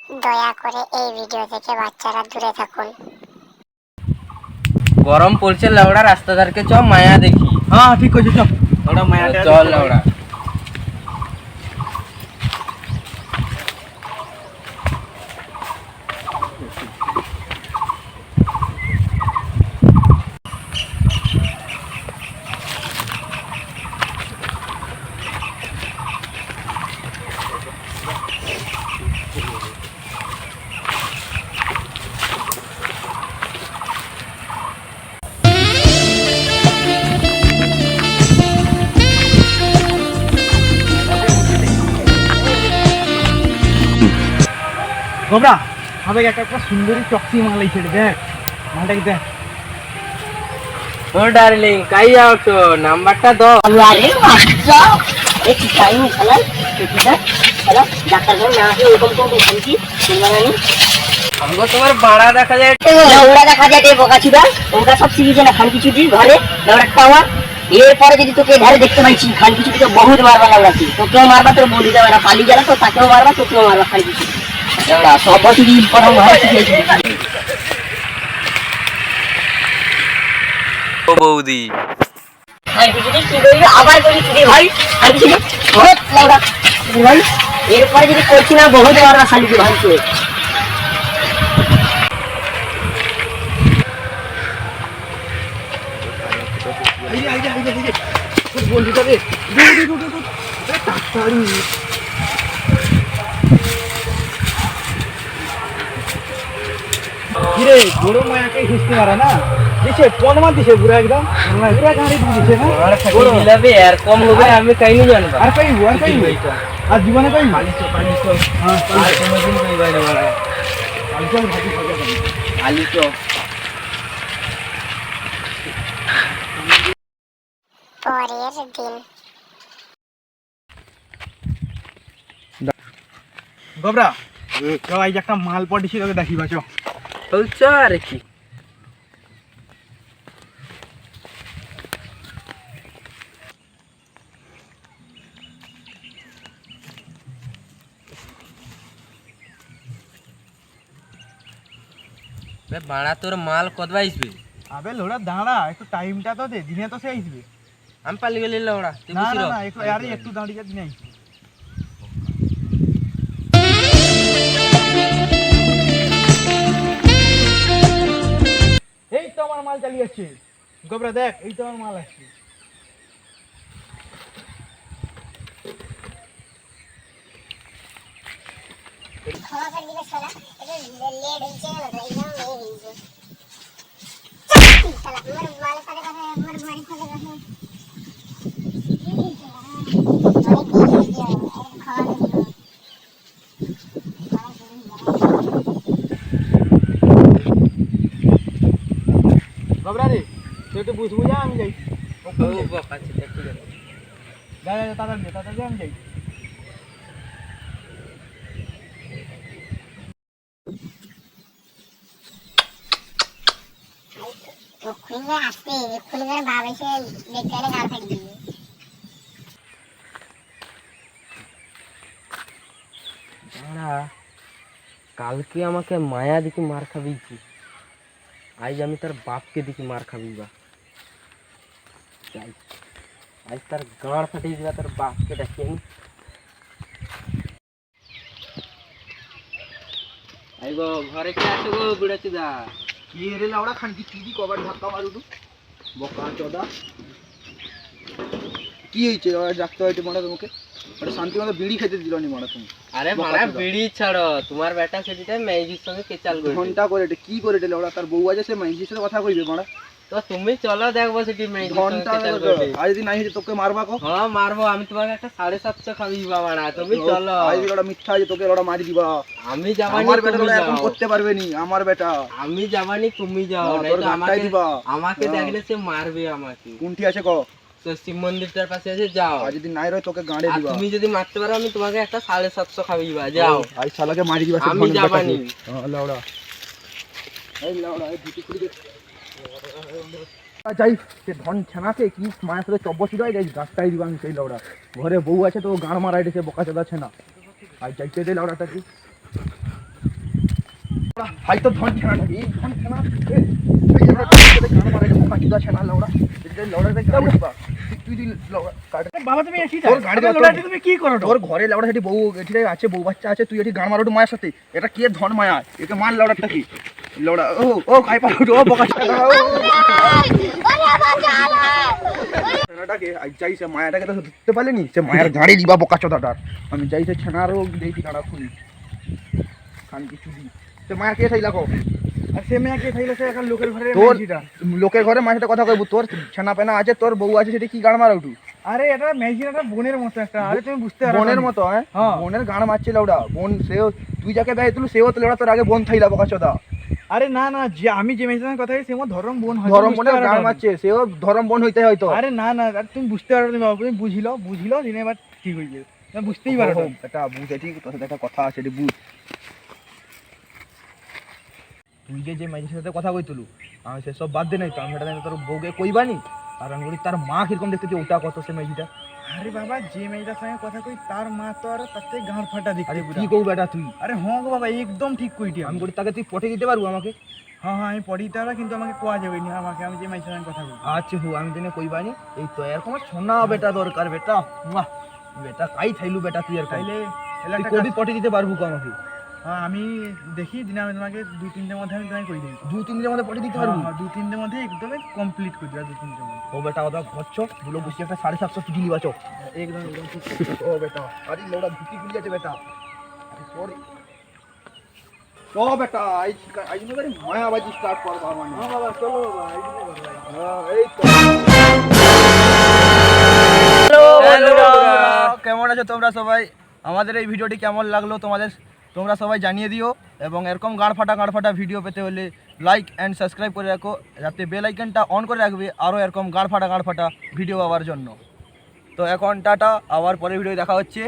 দয়া করে এই ভিডিও থেকে বাচ্চারা দূরে থাকুন। গরম পড়ছে লাউড়া, রাস্তা ধারকে চ মায়া দেখি। হ্যাঁ ঠিক কইছিস, চল ওটা মায়াটা চল লাউড়া। গোবরা হবে একটা সুন্দরী চকসি মাল আইছে রে, দেখ মালটাকে দেখ। ও ডার্লিং কাই যাও তো, নাম্বারটা দাও। আরে বাচ্চা একটু টাইম খেলা এটা খেলা ডাক্তার করে না আসে ওরকম তো দেখছি শুনবানি আমগো তোমার বাড়া দেখা যায়। ওরা দেখা যায় তে বোকাচিদা ওটা সব শিখেছে না খান কিছু দি ঘরে ওরা খাওয়া। এরপরে যদি তোকে ধারে দেখতে পাইছি খান কিছু তো বহুত মারবা লাগাছি, তোকেও মারবা, তোর বলি দেবে না পালি গেল তো তাকেও মারবা, তোকেও মারবা খান কিছু ওরা সব বছরই প্রথম ঘরে শিখেছি। ও বৌদি খান কিছু কি করবি আবার করি তুই ভাই খান কিছু বহুত লাগা ভাই। এরপরে যদি করছি না বহুত মারবা খালি ভাই তো। বন্ধুটা রে তাড়াতাড়ি কিরে বড় মায়াকে হিসতে পারে না, দিছে পনমা দিছে পুরো একদম পুরো গাড়ি দিছে না। আর থাকি দিলাবে আর কম হবে আমি কাই নি জানবা। আর কই আর জীবনে কই পালিছো হ্যাঁ আর কোনদিন কই বাইরে বাড়া আলিছো। পরের দিন। গোবরা তো এই যে একটা মাল পড়িছি তোকে দেখিবা চ। বলছো আর কি বাড়া তোর মাল কদবা আসবে? আবে লোড়া দাঁড়া একটু টাইমটা তো দে, দিনে তো সে আসবে। আমি পালি গেলি লাউড়া, তুই না খুশি না রহ। না একটু আরে একটু দাঁড়িয়ে দিনে আসবে। এই তো আমার মাল চালিয়ে যাচ্ছে গোবরা, দেখ এই তো আমার মাল আসছে। ক্ষমা করে দিবে শালা, এটা লেট হইছে না তো এই জন্য লেট হইছে। শালা আমার মালের সাথে কথা, আমার বাড়ির সাথে কথা। গোবরা রে তুই একটু বুঝবু যা, আমি যাই। ও বাবা আচ্ছা ঠিক আছে। যা যা তাড়াতাড়ি আমি যাই। খুলে আসতে খুলে করে ভাব এসে দেখতে গেলে গাল ফাটি দিবে। বাড়া কালকে আমাকে মায়া দেখি মার খাবিছি, আজ আমি তার বাপকে দেখি মার খাবি বা যাই, আজ তার গাঁড় ফাটিয়ে দিবা, তার বাপকে ডাকি আমি। আই গো ঘরে কে আছো গো বুড়া চুদা? কি রে লাউড়া খান কি টিভি কভার ধাক্কা মারু তো বকা চোদা। কি হইছে ডাকতে হইতে মারা তোমাকে? আরে শান্তি মতো বিড়ি খেতে দিল নি মারা তুমি। আরে মারা বিড়ি ছাড়ো, তোমার বেটা সেদিকে ম্যাজির সঙ্গে কেচাল করে ঘন্টা করে এটা কি করে এটা লাউড়া, তার বউ আছে সে মাইজির সাথে কথা কইবে মারা। তো তুমি চলো দেখবো সেটি ম্যাজির সঙ্গে ঘন্টা কেচাল করে। আজ যদি নাই হইছে তোকে মারবা কো। হ্যাঁ মারবো, আমি তোমাকে একটা 750 খাবি বাবা না, তুমি চলো। আজ ওটা মিথ্যা আছে, তোকে ওটা মারি দিবা। আমি যাবানি আমার বেটা তুমি ওটা এখন যাও, করতে পারবে নি আমার বেটা। আমি যাবানি তুমি যাও, না, নাই তোর তো গাঁটটাই আমাকে দিবা। আমাকে হ্যাঁ। দেখলে সে মারবে আমাকে। কোনটি আছে কো? তো শিব মন্দিরটার পাশে আছে, যাও। আজ যদি নাই রয় তোকে গাঁড়ে আর দিবা। তুমি যদি মারতে পারো আমি তোমাকে একটা 750 খাবিবা, যাও। আজ শালাকে মারি দিবা। আমি যাবানি। লাউড়া এই লাউড়া এই ভিটি কুড়ি যাই সে ধন ছানাতে কি মায়ের সাথে চব্বসি দেয়, যাই গাছটাই দিবা আমি সেই লাউড়া। ঘরে বউ আছে তো গান মারাই দিছে বোকা চোদা ছেনা। আর যাইতে দে লাউড়াটা কি ভাই তো ধন ছানা নাকি এই ধন ছানা এই যে গান মারে বোকা চুদা ছানা লাউড়া এই লাউড়াটা কি করবা তুই লাউড়া কাট বাবা তুমি এসি তোর গাড়ি লাউড়াটি তুমি কি করো তোর ঘরে লাউড়া সেটি বউ এটি আছে বউ বাচ্চা আছে তুই এটি গান মারো মায়ের সাথে এটা কি ধন মায়া একে মার লাউড়াটা কি লাউড়া ও খাই পারো ও বোকা ছানা ছানাটাকে আই চাইছে মায়াটাকে তো ধরতে পারলেনি সে মায়ের গাড়ি দিবা বোকা চোদাটার আমি চাইছে ছানারও দেইটি গাড়া খুলি খান কিছু দি সে মায়া কে থাইলা কো আর সে মায়া কে থাইলা সে এখন লোকের ঘরে মেজিটা লোকের ঘরে মায়ের সাথে কথা কইবো তোর ছানা পেনা আছে তোর বউ আছে সেটা কি গান মারা উঠু আরে এটা মেজিটা বোনের মতো একটা আরে তুমি বুঝতে পারো বোনের মতো হ্যাঁ বোনের গান মারছিল ওটা বোন সেও তুই যাকে বেই তুই সেও তো লেড়া তোর আগে বোন থাইলা বোকা চোদা আরে না না যে আমি যে মেজিটার কথা কই সেও ধরম বোন হয় ধরম বোনের গান মারছে সেও ধরম বোন হইতে হয়তো আরে না না তুমি বুঝতে পারো না বাবু তুমি বুঝিলো দিনে বাদ ঠিক হই যাবে না বুঝতেই পারো এটা বুঝে ঠিক তোর সাথে একটা কথা আছে রে বুঝ তুই যে মেজির সাথে কথা কইতলু আমি সে সব বাদ দে নাই তো আমি এটা তোর বউকে কইবানি আর আমি বলি তার মা কিরকম দেখতে ওটা কত সে মেজিটা আরে বাবা যে মেয়েটার সঙ্গে কথা কই তার মা তো আর তাতে গাঁড় ফাটা দেখতে আরে কি কই বেটা তুই আরে হ্যাঁ গো বাবা একদম ঠিক কইটি আমি বলি তাকে তুই পটে দিতে পারবো আমাকে হ্যাঁ আমি পড়ে দিতে পারবো কিন্তু আমাকে কোয়া যাবে না আমাকে আমি যে মেয়েটার সঙ্গে কথা কই আচ্ছা হো আমি দিনে কইবানি এই তো এরকম সোনা বেটা দরকার বেটা বেটা কাই থাইলু বেটা তুই আর তাইলে তুই কোবি পটে দিতে পারবো কো আমাকে হ্যাঁ আমি দেখি দিনে আমি তোমাকে 2-3 দিনের মধ্যে আমি তোমাকে কই দেই 2-3 দিনের মধ্যে পটে দিতে পারবো 2-3 দিনের মধ্যে একদম কমপ্লিট করে দিবা 2-3 দিনের মধ্যে ও বেটা ওটা ঘরছো দুলো বুঝি একটা 750 চুটি লিবাছো একদম ঠিক ও বেটা আরে লোড়া ধুতি গুলি আছে বেটা আরে সরি ও বেটা আই নো করে মায়াবাজি স্টার্ট করবা মানে হ্যাঁ বাবা চলো বাবা এই দিকে করবা হ্যাঁ এই তো হ্যালো কেমন আছো তোমরা সবাই আমাদের এই ভিডিওটি কেমন লাগলো তোমরা সবাই জানিয়ে দিও এবং এরকম গাঁড় ফাটা ভিডিও পেতে হলে লাইক অ্যান্ড সাবস্ক্রাইব করে রাখো যাতে বেল আইকনটা অন করে রাখবে আরও এরকম গাঁড় ফাটা ভিডিও পাওয়ার জন্য তো এখন টাটা আবার পরের ভিডিও দেখা হচ্ছে।